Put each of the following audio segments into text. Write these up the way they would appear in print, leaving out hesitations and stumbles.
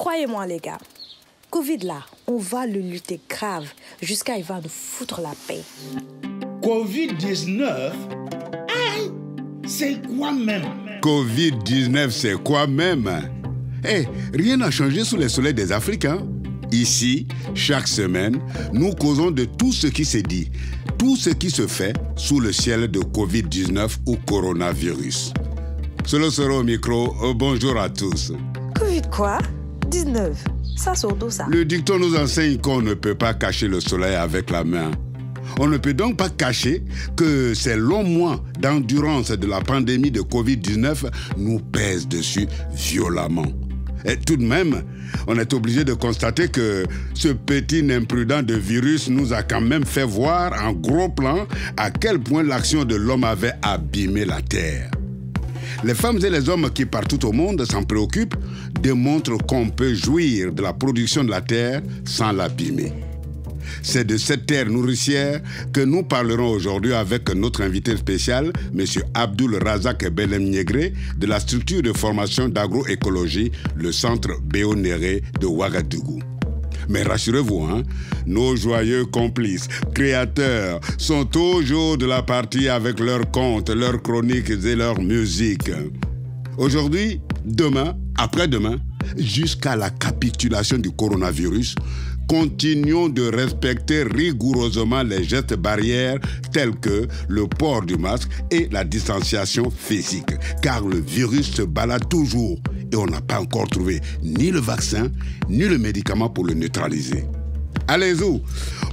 croyez-moi les gars, Covid là, on va le lutter grave jusqu'à il va nous foutre la paix. Covid-19? Hey, c'est quoi même? Covid-19, c'est quoi même? Rien n'a changé sous les soleils des Africains. Ici, chaque semaine, nous causons de tout ce qui s'est dit, tout ce qui se fait sous le ciel de Covid-19 ou coronavirus. Solo Soro au micro, bonjour à tous. Covid quoi? 19? Ça sort d'où ça? Le dicton nous enseigne qu'on ne peut pas cacher le soleil avec la main. On ne peut donc pas cacher que ces longs mois d'endurance de la pandémie de Covid-19 nous pèsent dessus violemment. Et tout de même, on est obligé de constater que ce petit imprudent de virus nous a quand même fait voir en gros plan à quel point l'action de l'homme avait abîmé la Terre. Les femmes et les hommes qui partout au monde s'en préoccupent démontrent qu'on peut jouir de la production de la Terre sans l'abîmer. C'est de cette terre nourricière que nous parlerons aujourd'hui avec notre invité spécial, M. Abdul Razak Belem Niégré, de la structure de formation d'agroécologie, le centre Béonéré de Ouagadougou. Mais rassurez-vous, nos joyeux complices, créateurs, sont toujours de la partie avec leurs contes, leurs chroniques et leurs musiques. Aujourd'hui, demain, après-demain, jusqu'à la capitulation du coronavirus, continuons de respecter rigoureusement les gestes barrières tels que le port du masque et la distanciation physique, car le virus se balade toujours et on n'a pas encore trouvé ni le vaccin ni le médicament pour le neutraliser. Allez-y,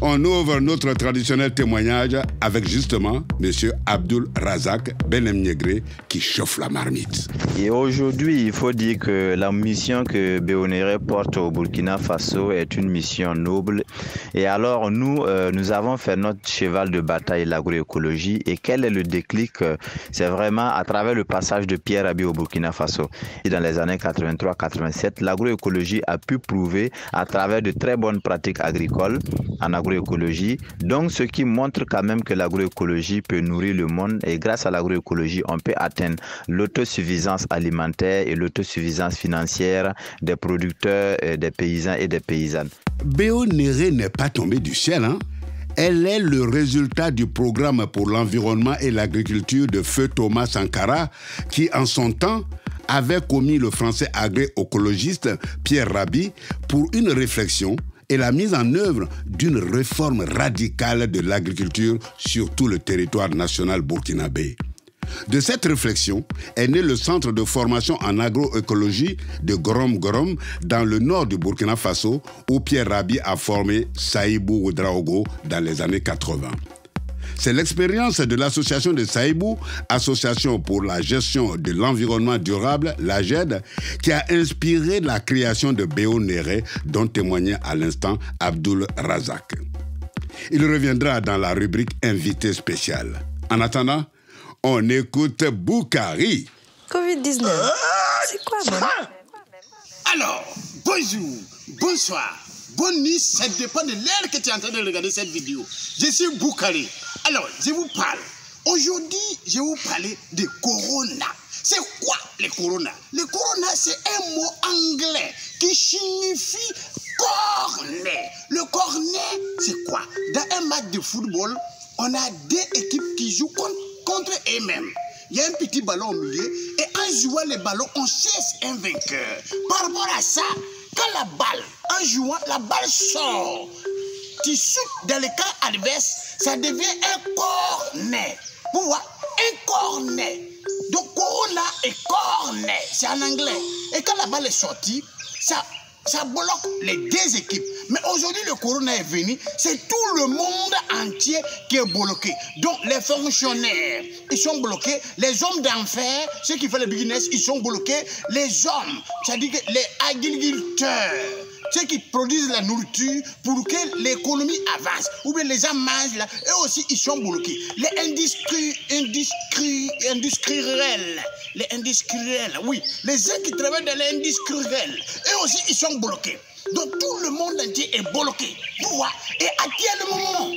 on ouvre notre traditionnel témoignage avec justement M. Abdul Razak Belem Niégré qui chauffe la marmite. Et aujourd'hui, il faut dire que la mission que Béonéré porte au Burkina Faso est une mission noble. Et alors nous avons fait notre cheval de bataille, l'agroécologie. Et quel est le déclic? C'est vraiment à travers le passage de Pierre Rabhi au Burkina Faso. Et dans les années 83-87, l'agroécologie a pu prouver à travers de très bonnes pratiques agricoles en agroécologie, donc ce qui montre quand même que l'agroécologie peut nourrir le monde et grâce à l'agroécologie, on peut atteindre l'autosuffisance alimentaire et l'autosuffisance financière des producteurs, des paysans et des paysannes. Béonéré n'est pas tombée du ciel, Elle est le résultat du programme pour l'environnement et l'agriculture de feu Thomas Sankara qui, en son temps, avait commis le français agroécologiste Pierre Rabhi pour une réflexion et la mise en œuvre d'une réforme radicale de l'agriculture sur tout le territoire national burkinabé. De cette réflexion est né le centre de formation en agroécologie de Gorom Gorom dans le nord du Burkina Faso où Pierre Rabhi a formé Saïbou Ouedraogo dans les années 80. C'est l'expérience de l'association de Saïbou, Association pour la gestion de l'environnement durable, l'AGED, qui a inspiré la création de Béonéré, dont témoignait à l'instant Abdul Razak. Il reviendra dans la rubrique invité spécial. En attendant, on écoute Boukari. Covid-19, c'est quoi même? Alors, bonjour, bonsoir, bonne nuit, ça dépend de l'heure que tu es en train de regarder cette vidéo. Je suis Boukari. Alors, je vous parle. Aujourd'hui, je vais vous parler de corona. C'est quoi le corona? Le corona, c'est un mot anglais qui signifie cornet. Le cornet, c'est quoi? Dans un match de football, on a deux équipes qui jouent contre eux-mêmes. Il y a un petit ballon au milieu et en jouant le ballon, on cherche un vainqueur. Par rapport à ça, quand la balle, en jouant, la balle sort, tu sautes dans le camp adverse, ça devient un cornet. Vous voyez, un cornet. Donc, corona et cornet, c'est en anglais. Et quand la balle est sortie, ça bloque les deux équipes. Mais aujourd'hui, le corona est venu, c'est tout le monde entier qui est bloqué. Donc, les fonctionnaires, ils sont bloqués. Les hommes d'enfer, ceux qui font les business, ils sont bloqués. Les hommes, c'est-à-dire que les agriculteurs, ceux qui produisent la nourriture pour que l'économie avance, ou bien les gens mangent là, eux aussi ils sont bloqués. Les industriels, oui, les gens qui travaillent dans l'industriel, eux aussi ils sont bloqués. Donc tout le monde entier est bloqué. Tu vois? Et actuellement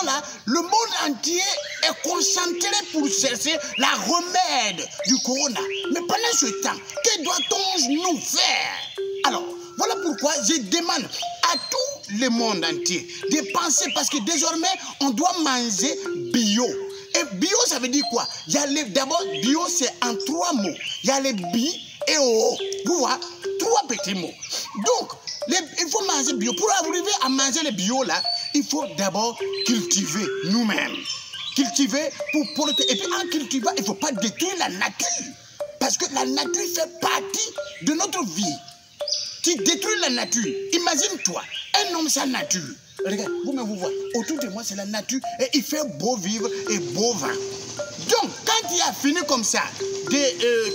là, le monde entier est concentré pour chercher la remède du corona. Mais pendant ce temps, que doit-on nous faire? Alors, pourquoi je demande à tout le monde entier de penser, parce que désormais, on doit manger bio. Et bio, ça veut dire quoi? D'abord, bio, c'est en 3 mots. Il y a les bi et o. Vous voyez, 3 petits mots. Donc, il faut manger bio. Pour arriver à manger le bio, là, il faut d'abord cultiver nous-mêmes. Cultiver pour et puis en cultivant, il ne faut pas détruire la nature. Parce que la nature fait partie de notre vie. Tu détruis la nature. Imagine-toi, un homme sans nature. Regarde, vous-même vous voyez, autour de moi c'est la nature et il fait beau vivre et beau vent. Donc, quand tu as fini comme ça,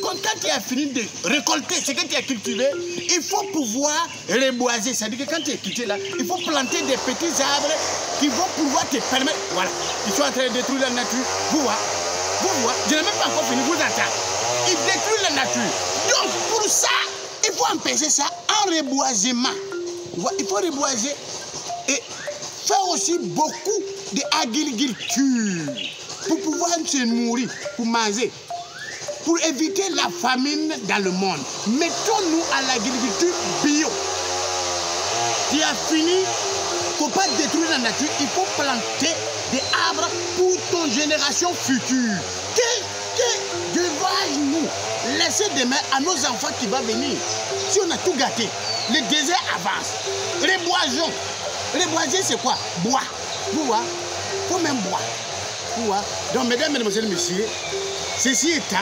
quand tu as fini de récolter ce que tu as cultivé, il faut pouvoir reboiser. C'est-à-dire que quand tu es quitté là, il faut planter des petits arbres qui vont pouvoir te permettre. Voilà, ils sont en train de détruire la nature. Vous voyez, je n'ai même pas encore fini, vous entendez. Ils détruisent la nature. Donc, pour ça, il faut empêcher ça en reboisement. Il faut reboiser et faire aussi beaucoup d'agriculture pour pouvoir se nourrir, pour manger, pour éviter la famine dans le monde. Mettons-nous à l'agriculture bio. Tu as fini, il ne faut pas détruire la nature, il faut planter des arbres pour ton génération future. Que devons-nous laisser demain à nos enfants qui vont venir? Si on a tout gâté, le désert avance. Reboisons. Reboiser, c'est quoi? Bois. Vous voyez? Il faut même boire. Vous voyez? Donc, mesdames, mesdemoiselles, messieurs, ceci étant,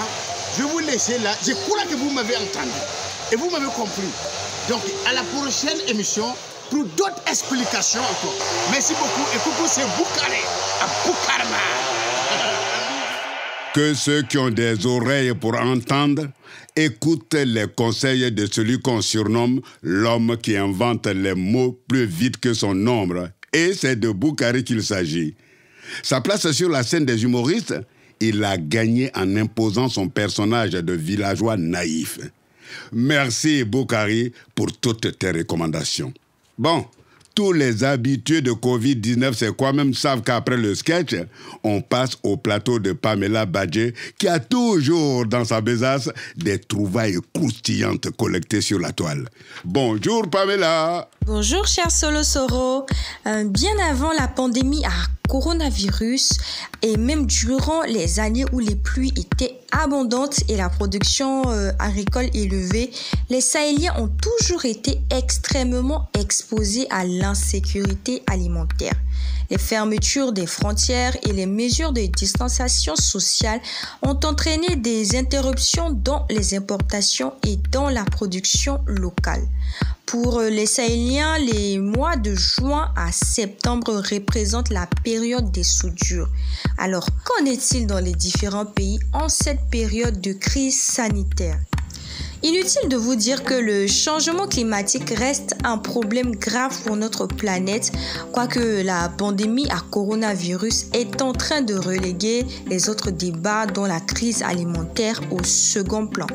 je vais vous laisser là. Je crois que vous m'avez entendu et vous m'avez compris. Donc, à la prochaine émission, pour d'autres explications encore. Merci beaucoup. Et coucou, c'est Boukaré à Boukarma. Que ceux qui ont des oreilles pour entendre écoutent les conseils de celui qu'on surnomme l'homme qui invente les mots plus vite que son ombre. Et c'est de Boukaré qu'il s'agit. Sa place sur la scène des humoristes, il l'a gagné en imposant son personnage de villageois naïf. Merci Boukaré pour toutes tes recommandations. Bon, tous les habitués de Covid-19, c'est quoi même savent qu'après le sketch, on passe au plateau de Pamela Badje qui a toujours dans sa besace des trouvailles croustillantes collectées sur la toile. Bonjour Pamela. Bonjour cher Solo Soro. Bien avant la pandémie à coronavirus et même durant les années où les pluies étaient abondantes et la production agricole élevée, les Sahéliens ont toujours été extrêmement exposés à l'insécurité alimentaire. Les fermetures des frontières et les mesures de distanciation sociale ont entraîné des interruptions dans les importations et dans la production locale. Pour les Sahéliens, les mois de juin à septembre représentent la période des soudures. Alors, qu'en est-il dans les différents pays en cette période de crise sanitaire? Inutile de vous dire que le changement climatique reste un problème grave pour notre planète, quoique la pandémie à coronavirus est en train de reléguer les autres débats dont la crise alimentaire au second plan.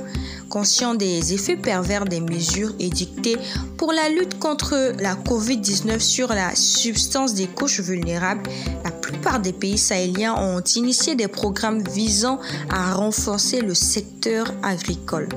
Conscient des effets pervers des mesures édictées pour la lutte contre la COVID-19 sur la substance des couches vulnérables, la plupart des pays sahéliens ont initié des programmes visant à renforcer le secteur agricole.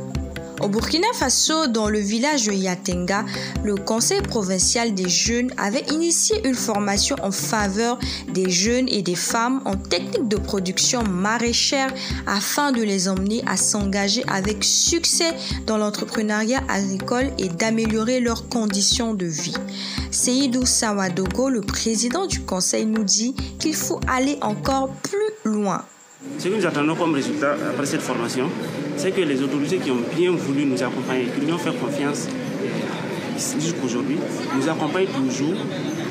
Au Burkina Faso, dans le village de Yatenga, le conseil provincial des jeunes avait initié une formation en faveur des jeunes et des femmes en technique de production maraîchère afin de les emmener à s'engager avec succès dans l'entrepreneuriat agricole et d'améliorer leurs conditions de vie. Seydou Sawadogo, le président du conseil, nous dit qu'il faut aller encore plus loin. Ce que nous attendons comme résultat après cette formation, c'est que les autorités qui ont bien voulu nous accompagner, qui nous ont fait confiance jusqu'aujourd'hui, nous accompagnent toujours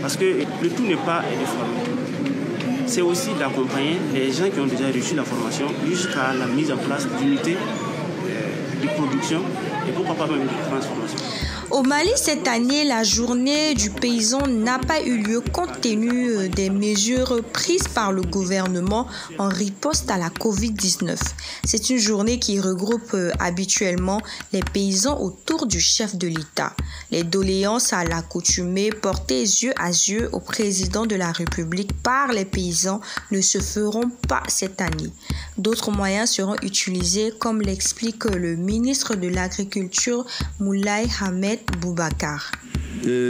parce que le tout n'est pas de former. C'est aussi d'accompagner les gens qui ont déjà reçu la formation jusqu'à la mise en place d'unités de production et pourquoi pas même de transformation. Au Mali, cette année, la journée du paysan n'a pas eu lieu compte tenu des mesures prises par le gouvernement en riposte à la Covid-19. C'est une journée qui regroupe habituellement les paysans autour du chef de l'État. Les doléances à l'accoutumée portées yeux à yeux au président de la République par les paysans ne se feront pas cette année. D'autres moyens seront utilisés, comme l'explique le ministre de l'Agriculture Moulay Ahmed Boubacar.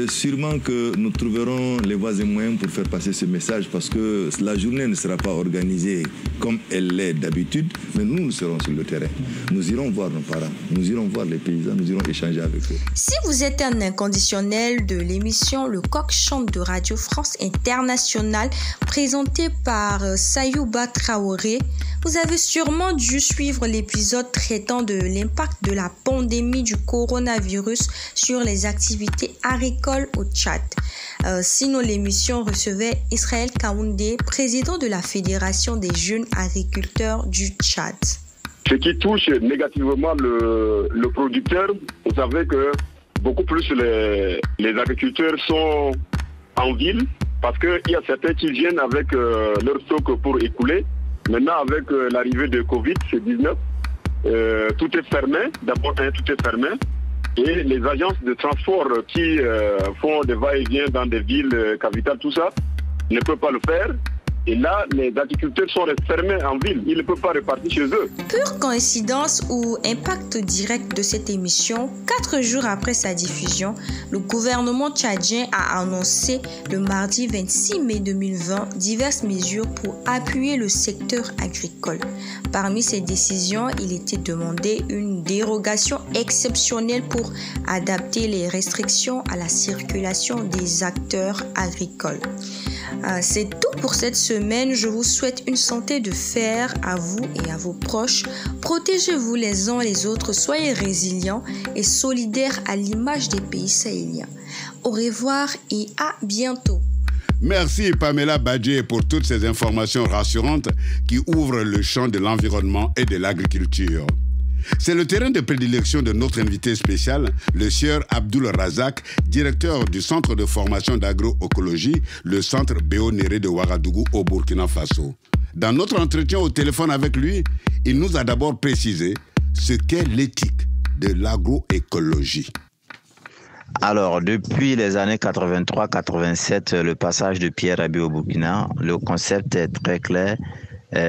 Sûrement que nous trouverons les voies et moyens pour faire passer ce message parce que la journée ne sera pas organisée comme elle l'est d'habitude, mais nous serons sur le terrain. Nous irons voir nos parents, nous irons voir les paysans, nous irons échanger avec eux. Si vous êtes un inconditionnel de l'émission Le Coq chante de Radio France Internationale, présentée par Sayouba Traoré, vous avez sûrement dû suivre l'épisode traitant de l'impact de la pandémie du coronavirus sur les activités agricoles au Tchad. Sinon, l'émission recevait Israël Kaoundé, président de la Fédération des jeunes agriculteurs du Tchad. Ce qui touche négativement le producteur, vous savez que beaucoup plus les agriculteurs sont en ville parce qu'il y a certains qui viennent avec leur stock pour écouler. Maintenant, avec l'arrivée de Covid-19, tout est fermé. D'abord, tout est fermé. Et les agences de transport qui font des va-et-vient dans des villes capitales, tout ça, ne peuvent pas le faire. Et là, les agriculteurs sont fermés en ville. Ils ne peuvent pas repartir chez eux. Pure coïncidence ou impact direct de cette émission, 4 jours après sa diffusion, le gouvernement tchadien a annoncé le mardi 26 mai 2020 diverses mesures pour appuyer le secteur agricole. Parmi ces décisions, il était demandé une dérogation exceptionnelle pour adapter les restrictions à la circulation des acteurs agricoles. C'est tout pour cette semaine. Je vous souhaite une santé de fer à vous et à vos proches. Protégez-vous les uns les autres. Soyez résilients et solidaires à l'image des pays sahéliens. Au revoir et à bientôt. Merci Pamela Badjé pour toutes ces informations rassurantes qui ouvrent le champ de l'environnement et de l'agriculture. C'est le terrain de prédilection de notre invité spécial, le sieur Abdoul Razak, directeur du centre de formation d'agroécologie, le centre Béo Néré de Ouagadougou au Burkina Faso. Dans notre entretien au téléphone avec lui, il nous a d'abord précisé ce qu'est l'éthique de l'agroécologie. Alors, depuis les années 83-87, le passage de Pierre Rabhi au Burkina, le concept est très clair.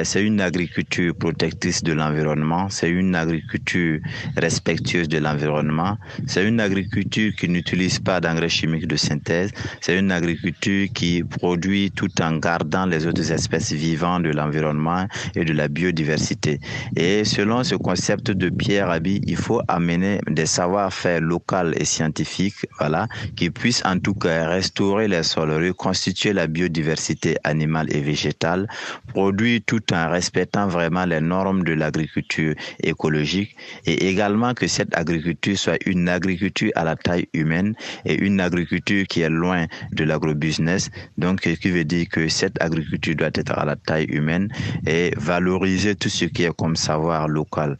C'est une agriculture protectrice de l'environnement, c'est une agriculture respectueuse de l'environnement, c'est une agriculture qui n'utilise pas d'engrais chimiques de synthèse, c'est une agriculture qui produit tout en gardant les autres espèces vivantes de l'environnement et de la biodiversité. Et selon ce concept de Pierre Rabhi, il faut amener des savoir-faire locaux et scientifiques, qui puissent en tout cas restaurer les sols, reconstituer la biodiversité animale et végétale, produire tout en respectant vraiment les normes de l'agriculture écologique et également que cette agriculture soit une agriculture à la taille humaine et une agriculture qui est loin de l'agrobusiness. Donc, ce qui veut dire que cette agriculture doit être à la taille humaine et valoriser tout ce qui est comme savoir local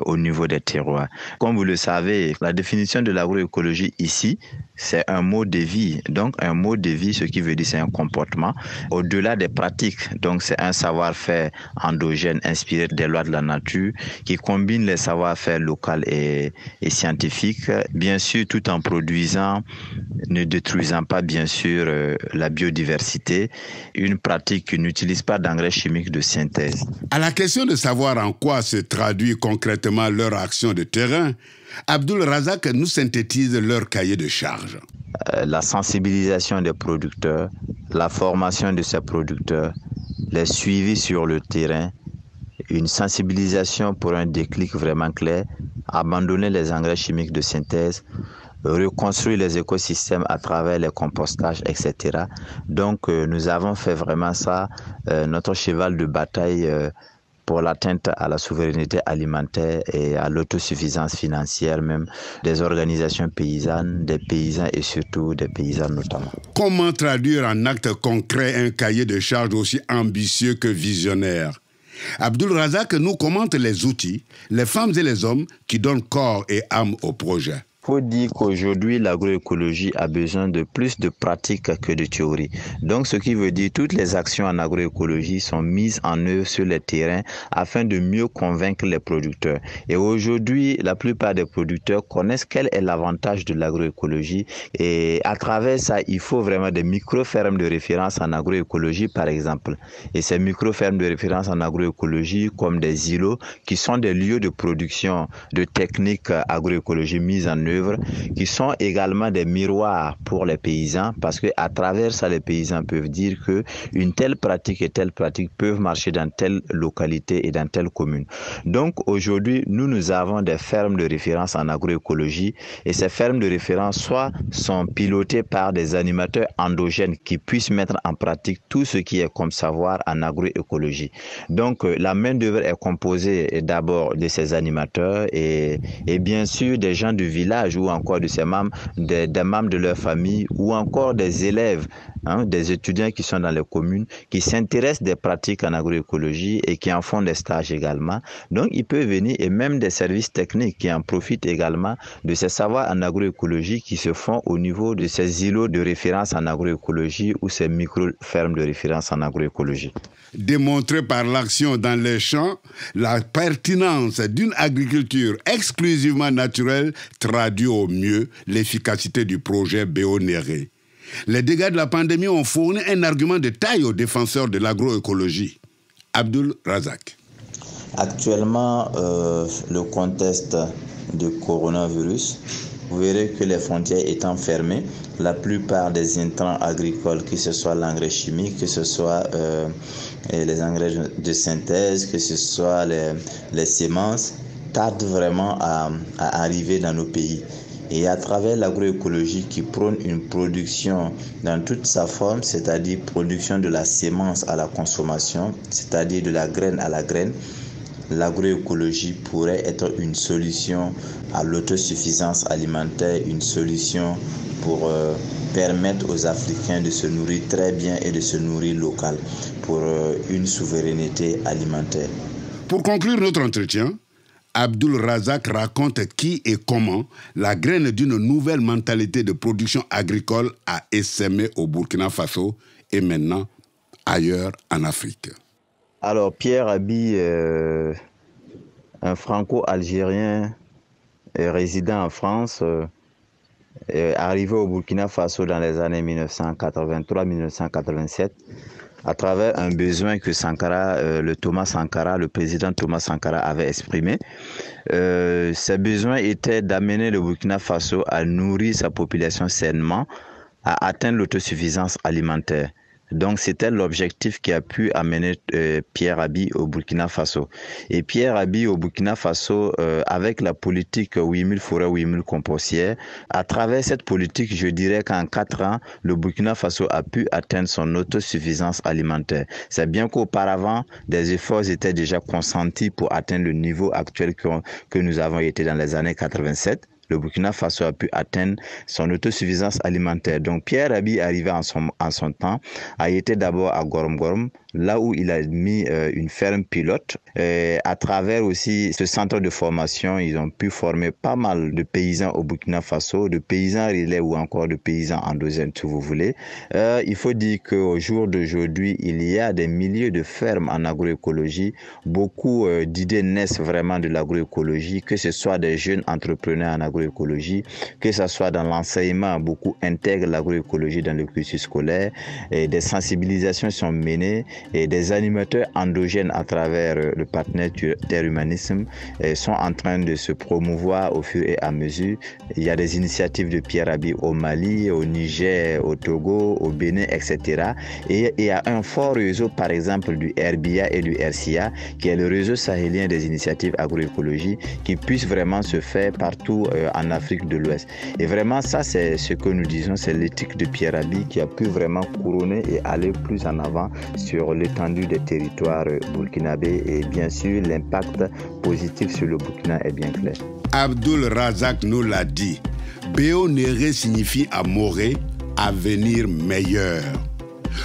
au niveau des terroirs. Comme vous le savez, la définition de l'agroécologie ici, c'est un mode de vie. Donc, un mode de vie, ce qui veut dire c'est un comportement au-delà des pratiques. Donc, c'est un savoir-faire endogène inspiré des lois de la nature qui combine les savoir-faire locaux et scientifiques, bien sûr, tout en produisant, ne détruisant pas, bien sûr, la biodiversité. Une pratique qui n'utilise pas d'engrais chimiques de synthèse. À la question de savoir en quoi se traduit concrètement leur action de terrain, Abdoul Razak nous synthétise leur cahier de charge. La sensibilisation des producteurs, la formation de ces producteurs, les suivis sur le terrain, une sensibilisation pour un déclic vraiment clair, abandonner les engrais chimiques de synthèse, reconstruire les écosystèmes à travers les compostages, etc. Donc, nous avons fait vraiment ça, notre cheval de bataille pour l'atteinte à la souveraineté alimentaire et à l'autosuffisance financière même des organisations paysannes, des paysans et surtout des paysans notamment. Comment traduire en actes concrets un cahier de charges aussi ambitieux que visionnaire? Abdoul Razak nous commente les outils, les femmes et les hommes qui donnent corps et âme au projet. Il faut dire qu'aujourd'hui, l'agroécologie a besoin de plus de pratiques que de théorie. Donc, ce qui veut dire que toutes les actions en agroécologie sont mises en œuvre sur les terrains afin de mieux convaincre les producteurs. Et aujourd'hui, la plupart des producteurs connaissent quel est l'avantage de l'agroécologie. Et à travers ça, il faut vraiment des micro-fermes de référence en agroécologie, par exemple. Et ces micro-fermes de référence en agroécologie, comme des îlots, qui sont des lieux de production de techniques agroécologie mises en œuvre, œuvre qui sont également des miroirs pour les paysans, parce que à travers ça, les paysans peuvent dire que une telle pratique et telle pratique peuvent marcher dans telle localité et dans telle commune. Donc aujourd'hui, nous avons des fermes de référence en agroécologie, et ces fermes de référence soit sont pilotées par des animateurs endogènes qui puissent mettre en pratique tout ce qui est comme savoir en agroécologie. Donc la main-d'œuvre est composée d'abord de ces animateurs et bien sûr des gens du village ou encore de ces membres, des membres de leur famille ou encore des élèves, des étudiants qui sont dans les communes, qui s'intéressent des pratiques en agroécologie et qui en font des stages également. Donc ils peuvent venir, et même des services techniques qui en profitent également de ces savoirs en agroécologie qui se font au niveau de ces îlots de référence en agroécologie ou ces micro-fermes de référence en agroécologie. Démontrer par l'action dans les champs la pertinence d'une agriculture exclusivement naturelle traduit au mieux l'efficacité du projet Béonéré. Les dégâts de la pandémie ont fourni un argument de taille aux défenseurs de l'agroécologie. Abdul Razak. Actuellement, le contexte du coronavirus, vous verrez que les frontières étant fermées, la plupart des intrants agricoles, que ce soit l'engrais chimique, que ce soit les engrais de synthèse, que ce soit les semences, tardent vraiment à arriver dans nos pays. Et à travers l'agroécologie qui prône une production dans toute sa forme, c'est-à-dire production de la sémence à la consommation, c'est-à-dire de la graine à la graine, l'agroécologie pourrait être une solution à l'autosuffisance alimentaire, une solution pour permettre aux Africains de se nourrir très bien et de se nourrir local pour une souveraineté alimentaire. Pour conclure notre entretien, Abdul Razak raconte qui et comment la graine d'une nouvelle mentalité de production agricole a essaimé au Burkina Faso et maintenant ailleurs en Afrique. Alors Pierre Abi, un franco-algérien résident en France, est arrivé au Burkina Faso dans les années 1983-1987 à travers un besoin que le président Thomas Sankara avait exprimé. Ces besoins étaient d'amener le Burkina Faso à nourrir sa population sainement, à atteindre l'autosuffisance alimentaire. Donc c'était l'objectif qui a pu amener Pierre Abi au Burkina Faso. Et Pierre Abi au Burkina Faso, avec la politique 8000 forêts, 8000 compostières, à travers cette politique, je dirais qu'en 4 ans, le Burkina Faso a pu atteindre son autosuffisance alimentaire. C'est bien qu'auparavant, des efforts étaient déjà consentis pour atteindre le niveau actuel que nous avons été dans les années 87. Le Burkina Faso a pu atteindre son autosuffisance alimentaire. Donc Pierre Abi, arrivé en son temps, a été d'abord à Gorom Gorom, là où il a mis une ferme pilote. À travers aussi ce centre de formation, ils ont pu former pas mal de paysans au Burkina Faso, de paysans relais ou encore de paysans endogènes, si vous voulez. Il faut dire qu'au jour d'aujourd'hui, il y a des milliers de fermes en agroécologie. Beaucoup d'idées naissent vraiment de l'agroécologie, que ce soit des jeunes entrepreneurs en agroécologie, que ce soit dans l'enseignement, beaucoup intègrent l'agroécologie dans le cursus scolaire, et des sensibilisations sont menées, et des animateurs endogènes à travers le partenaire Terre Humanisme sont en train de se promouvoir au fur et à mesure. Il y a des initiatives de Pierre Abi au Mali, au Niger, au Togo, au Bénin, etc. Et il y a un fort réseau, par exemple, du RBA et du RCA, qui est le réseau sahélien des initiatives agroécologie, qui puisse vraiment se faire partout en Afrique de l'Ouest. Et vraiment, ça, c'est ce que nous disons, c'est l'éthique de Pierre Abi qui a pu vraiment couronner et aller plus en avant sur l'étendue des territoires burkinabés, et bien sûr l'impact positif sur le Burkina est bien clair. Abdul Razak nous l'a dit, Béonéré signifie à Moré avenir meilleur.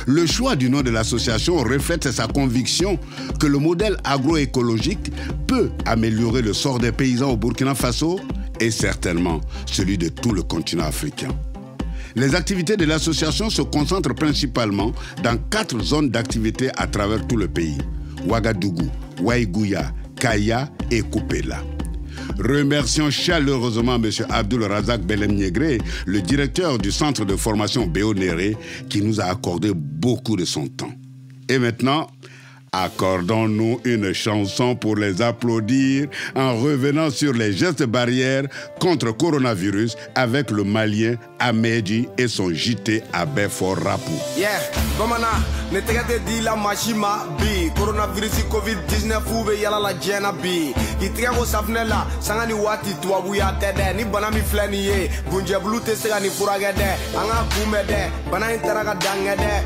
Le choix du nom de l'association reflète sa conviction que le modèle agroécologique peut améliorer le sort des paysans au Burkina Faso et certainement celui de tout le continent africain. Les activités de l'association se concentrent principalement dans 4 zones d'activité à travers tout le pays: Ouagadougou, Waïgouya, Kaya et Koupela. Remercions chaleureusement M. Abdul Razak Belem-Niegré, le directeur du centre de formation Béonéré, qui nous a accordé beaucoup de son temps. Et maintenant, Accordons-nous une chanson pour les applaudir en revenant sur les gestes barrières contre coronavirus avec le Malien Amédi et son JT à Belfort Rapou. Yeah, Bamana, ne tegate di la machima bi coronavirus COVID-19 ube yala la jena bi. Ki triago safnela sangani wati tuabuya tede ni bana mi fleni ye bunje blute segani furagede anga kumede bana interaga dangede.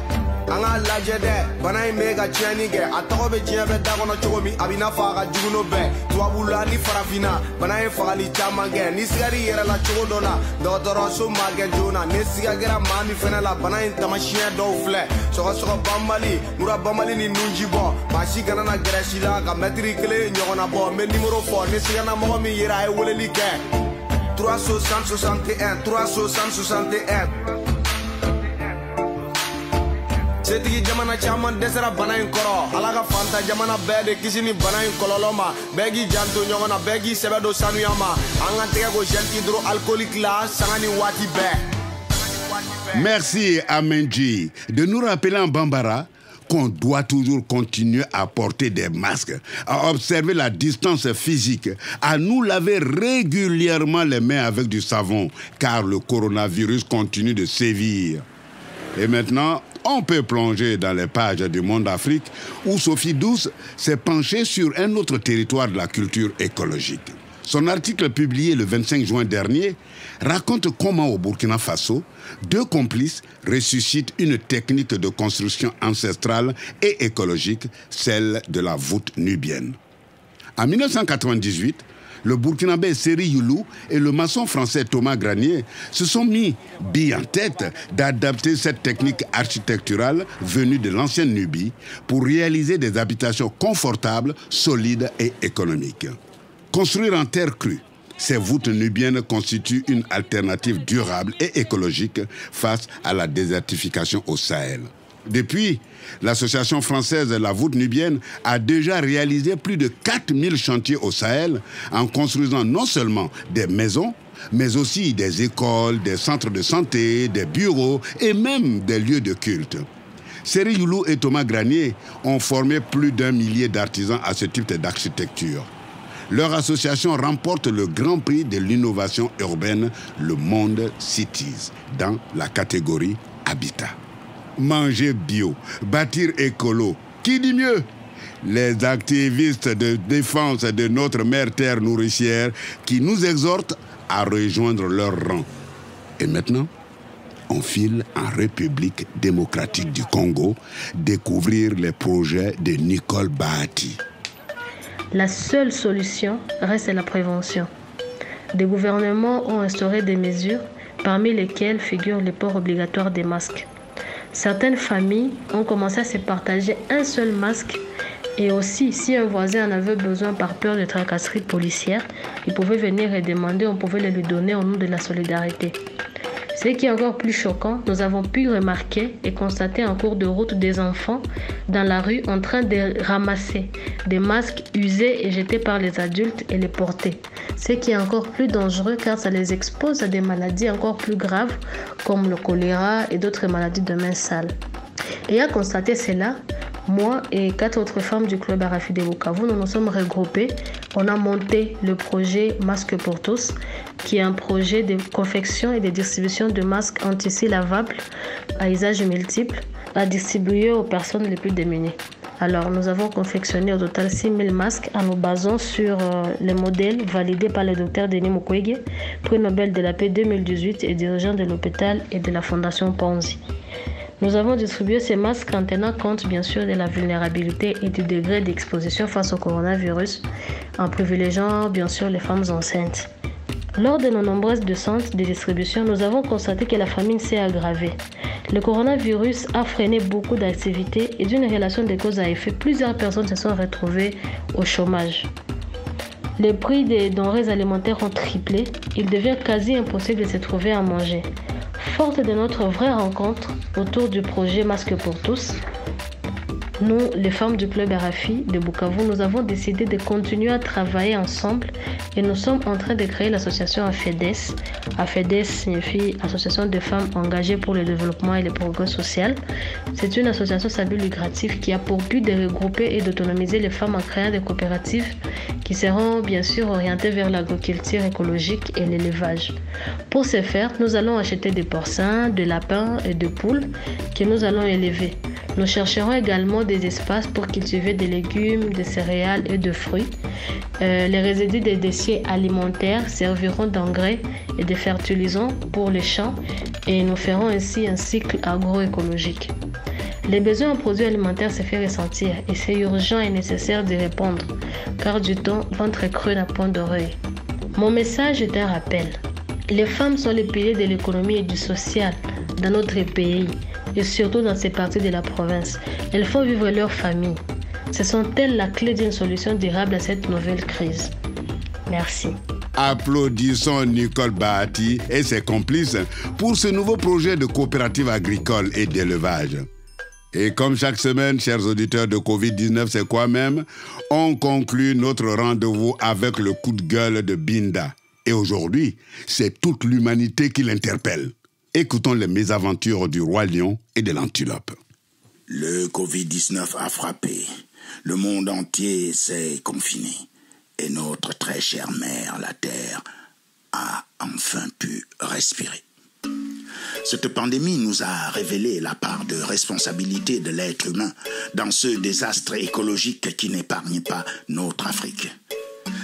Anga lajede bana mega chenige atobe jebe dagono chogomi abina faga juguno be tuabula ni farafina bana fagali tamange ni sigari yera la chogodona dotoro so mage jona ni sigagera mami fenala bana tamashia do fle so bambali mura bambali ni nunjibo mashi gana na greshila ka metri kle nyona bo me numero 4 ni sigana mo mi yera e wole like 361 Setigi jamana chaman desera bana in koro alaga fanta jamana bede kisini bana in kololoma begi janto nyongona begi sebedo sanuyama anga tega go gel hydroalcoolique la sangani wati be. Merci Amenji de nous rappeler en Bambara qu'on doit toujours continuer à porter des masques, à observer la distance physique, à nous laver régulièrement les mains avec du savon, car le coronavirus continue de sévir. Et maintenant, on peut plonger dans les pages du Monde Afrique où Sophie Douce s'est penchée sur un autre territoire de la culture écologique. Son article publié le 25 juin dernier raconte comment au Burkina Faso, 2 complices ressuscitent une technique de construction ancestrale et écologique, celle de la voûte nubienne. En 1998, le Burkinabé Seri Youlou et le maçon français Thomas Granier se sont mis billes en tête d'adapter cette technique architecturale venue de l'ancienne Nubie pour réaliser des habitations confortables, solides et économiques. Construire en terre crue, ces voûtes nubiennes constituent une alternative durable et écologique face à la désertification au Sahel. Depuis, l'association française La Voûte Nubienne a déjà réalisé plus de 4000 chantiers au Sahel en construisant non seulement des maisons, mais aussi des écoles, des centres de santé, des bureaux et même des lieux de culte. Seri Youlou et Thomas Granier ont formé plus d'1 millier d'artisans à ce type d'architecture. Leur association remporte le Grand Prix de l'innovation urbaine, le Monde Cities, dans la catégorie Habitat. Manger bio, bâtir écolo, qui dit mieux? Les activistes de défense de notre mère terre nourricière qui nous exhortent à rejoindre leur rang. Et maintenant, on file en République démocratique du Congo découvrir les projets de Nicole Bahati. La seule solution reste la prévention. Des gouvernements ont instauré des mesures, parmi lesquelles figure le port obligatoire des masques. Certaines familles ont commencé à se partager un seul masque et aussi, si un voisin en avait besoin par peur de tracasseries policières, il pouvait venir et demander, on pouvait le lui donner au nom de la solidarité. Ce qui est encore plus choquant, nous avons pu remarquer et constater en cours de route des enfants dans la rue en train de ramasser des masques usés et jetés par les adultes et les porter. Ce qui est encore plus dangereux car ça les expose à des maladies encore plus graves comme le choléra et d'autres maladies de main sale. Et à constater cela, moi et 4 autres femmes du club Arafi de Bukavu, nous nous sommes regroupées. On a monté le projet Masque pour tous, qui est un projet de confection et de distribution de masques en tissu lavable à usage multiple à distribuer aux personnes les plus démunies. Alors, nous avons confectionné au total 6000 masques en nous basant sur les modèles validés par le docteur Denis Mukwege, prix Nobel de la paix 2018 et dirigeant de l'hôpital et de la fondation Ponzi. Nous avons distribué ces masques en tenant compte bien sûr de la vulnérabilité et du degré d'exposition face au coronavirus, en privilégiant bien sûr les femmes enceintes. Lors de nos nombreuses descentes de distribution, nous avons constaté que la famine s'est aggravée. Le coronavirus a freiné beaucoup d'activités et d'une relation de cause à effet, plusieurs personnes se sont retrouvées au chômage. Les prix des denrées alimentaires ont triplé, il devient quasi impossible de se trouver à manger. Forte de notre vraie rencontre autour du projet Masque pour tous, Nous, les femmes du club RFI de Bukavu, nous avons décidé de continuer à travailler ensemble et nous sommes en train de créer l'association AFEDES. AFEDES signifie Association de femmes engagées pour le développement et le progrès social. C'est une association sans but lucratif qui a pour but de regrouper et d'autonomiser les femmes en créant des coopératives qui seront bien sûr orientées vers l'agriculture écologique et l'élevage. Pour ce faire, nous allons acheter des porcins, des lapins et des poules que nous allons élever. Nous chercherons également des espaces pour cultiver des légumes, des céréales et des fruits. Les résidus des déchets alimentaires serviront d'engrais et de fertilisants pour les champs et nous ferons ainsi un cycle agroécologique. Les besoins en produits alimentaires se font ressentir et c'est urgent et nécessaire d'y répondre car du temps, ventre creux n'a point d'oreille. Mon message est un rappel. Les femmes sont les piliers de l'économie et du social dans notre pays et surtout dans ces parties de la province. Elles font vivre leur famille. Ce sont elles la clé d'une solution durable à cette nouvelle crise. Merci. Applaudissons Nicole Bahati et ses complices pour ce nouveau projet de coopérative agricole et d'élevage. Et comme chaque semaine, chers auditeurs de Covid-19, c'est quoi même? On conclut notre rendez-vous avec le coup de gueule de Binda. Et aujourd'hui, c'est toute l'humanité qui l'interpelle. Écoutons les mésaventures du roi lion et de l'antilope. Le Covid-19 a frappé. Le monde entier s'est confiné. Et notre très chère mère, la Terre, a enfin pu respirer. Cette pandémie nous a révélé la part de responsabilité de l'être humain dans ce désastre écologique qui n'épargne pas notre Afrique.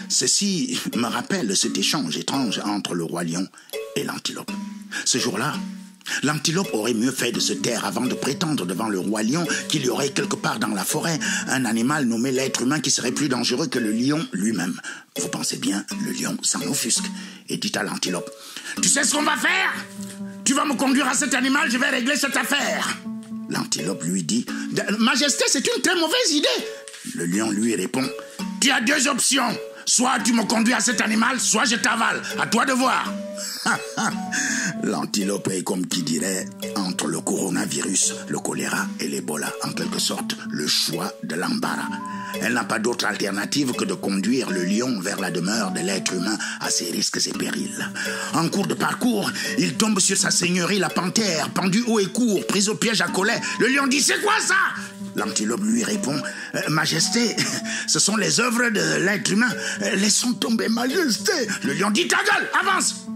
Ceci me rappelle cet échange étrange entre le roi lion et l'antilope. Ce jour-là, l'antilope aurait mieux fait de se taire avant de prétendre devant le roi lion qu'il y aurait quelque part dans la forêt un animal nommé l'être humain qui serait plus dangereux que le lion lui-même. Vous pensez bien, le lion s'en offusque et dit à l'antilope: « Tu sais ce qu'on va faire? Tu vas me conduire à cet animal, je vais régler cette affaire. » L'antilope lui dit: « Majesté, c'est une très mauvaise idée. » Le lion lui répond: « Tu as deux options. Soit tu me conduis à cet animal, soit je t'avale. À toi de voir. » L'antilope est comme qui dirait entre le coronavirus, le choléra et l'Ebola, en quelque sorte le choix de l'embarras. Elle n'a pas d'autre alternative que de conduire le lion vers la demeure de l'être humain à ses risques et périls. En cours de parcours, il tombe sur sa seigneurie la panthère, pendue haut et court, prise au piège à collet. Le lion dit: « C'est quoi ça ?» L'antilope lui répond: « Majesté, ce sont les œuvres de l'être humain. Laissons tomber, Majesté. » Le lion dit: « Ta gueule, avance !»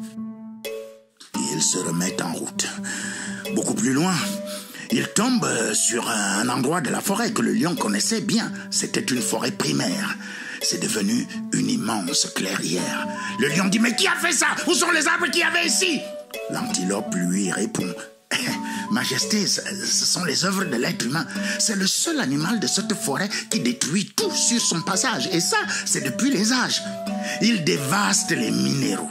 Il se remet en route. Beaucoup plus loin, il tombe sur un endroit de la forêt que le lion connaissait bien. C'était une forêt primaire. C'est devenu une immense clairière. Le lion dit: « Mais qui a fait ça? Où sont les arbres qu'il y avait ici ?» L'antilope lui répond: « Majesté, ce sont les œuvres de l'être humain. C'est le seul animal de cette forêt qui détruit tout sur son passage. Et ça, c'est depuis les âges. Il dévaste les minéraux.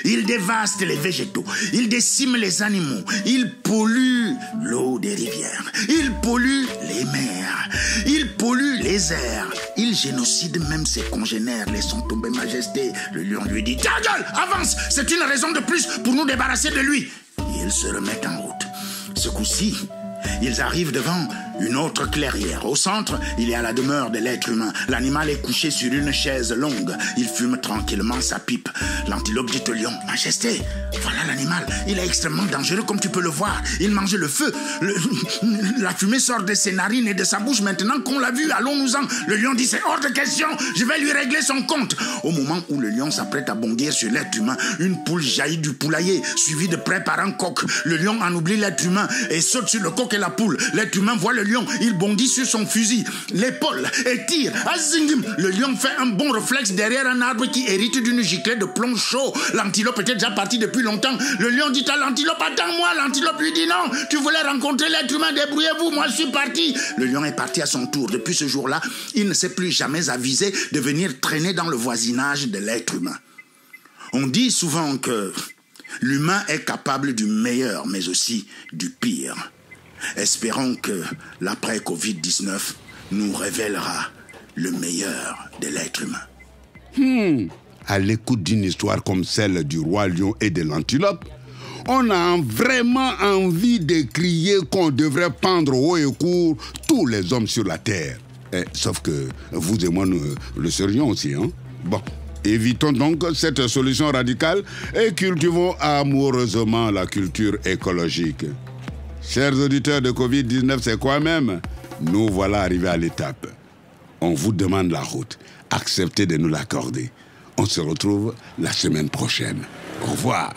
Il dévaste les végétaux. Il décime les animaux. Il pollue l'eau des rivières. Il pollue les mers. Il pollue les airs. Il génocide même ses congénères. Laissons tomber, Majesté. » Le lion lui dit: « Ta gueule, avance. C'est une raison de plus pour nous débarrasser de lui. » Ils se remettent en route. Ce coup-ci, ils arrivent devant une autre clairière. Au centre, il y a la demeure de l'être humain. L'animal est couché sur une chaise longue. Il fume tranquillement sa pipe. L'antilope dit au lion: « Majesté, voilà l'animal. Il est extrêmement dangereux comme tu peux le voir. Il mange le feu. La fumée sort de ses narines et de sa bouche. Maintenant qu'on l'a vu, allons-nous-en. » Le lion dit: « C'est hors de question. Je vais lui régler son compte. » Au moment où le lion s'apprête à bondir sur l'être humain, une poule jaillit du poulailler, suivie de près par un coq. Le lion en oublie l'être humain et saute sur le coq et la poule. L'être humain voit le lion, il bondit sur son fusil, l'épaule, et tire. Azingim. Le lion fait un bon réflexe derrière un arbre qui hérite d'une giclée de plomb chaud. L'antilope était déjà parti depuis longtemps. Le lion dit à l'antilope: « Attends-moi. » L'antilope lui dit: « Non, tu voulais rencontrer l'être humain, débrouillez-vous, moi je suis parti. » Le lion est parti à son tour. Depuis ce jour-là, il ne s'est plus jamais avisé de venir traîner dans le voisinage de l'être humain. On dit souvent que l'humain est capable du meilleur, mais aussi du pire. Espérons que l'après-Covid-19 nous révélera le meilleur de l'être humain. À l'écoute d'une histoire comme celle du roi lion et de l'antilope, on a vraiment envie de crier qu'on devrait pendre haut et court tous les hommes sur la terre. Sauf que vous et moi, nous le serions aussi, hein? Bon, évitons donc cette solution radicale et cultivons amoureusement la culture écologique. Chers auditeurs de Covid-19, c'est quoi même? Nous voilà arrivés à l'étape. On vous demande la route. Acceptez de nous l'accorder. On se retrouve la semaine prochaine. Au revoir.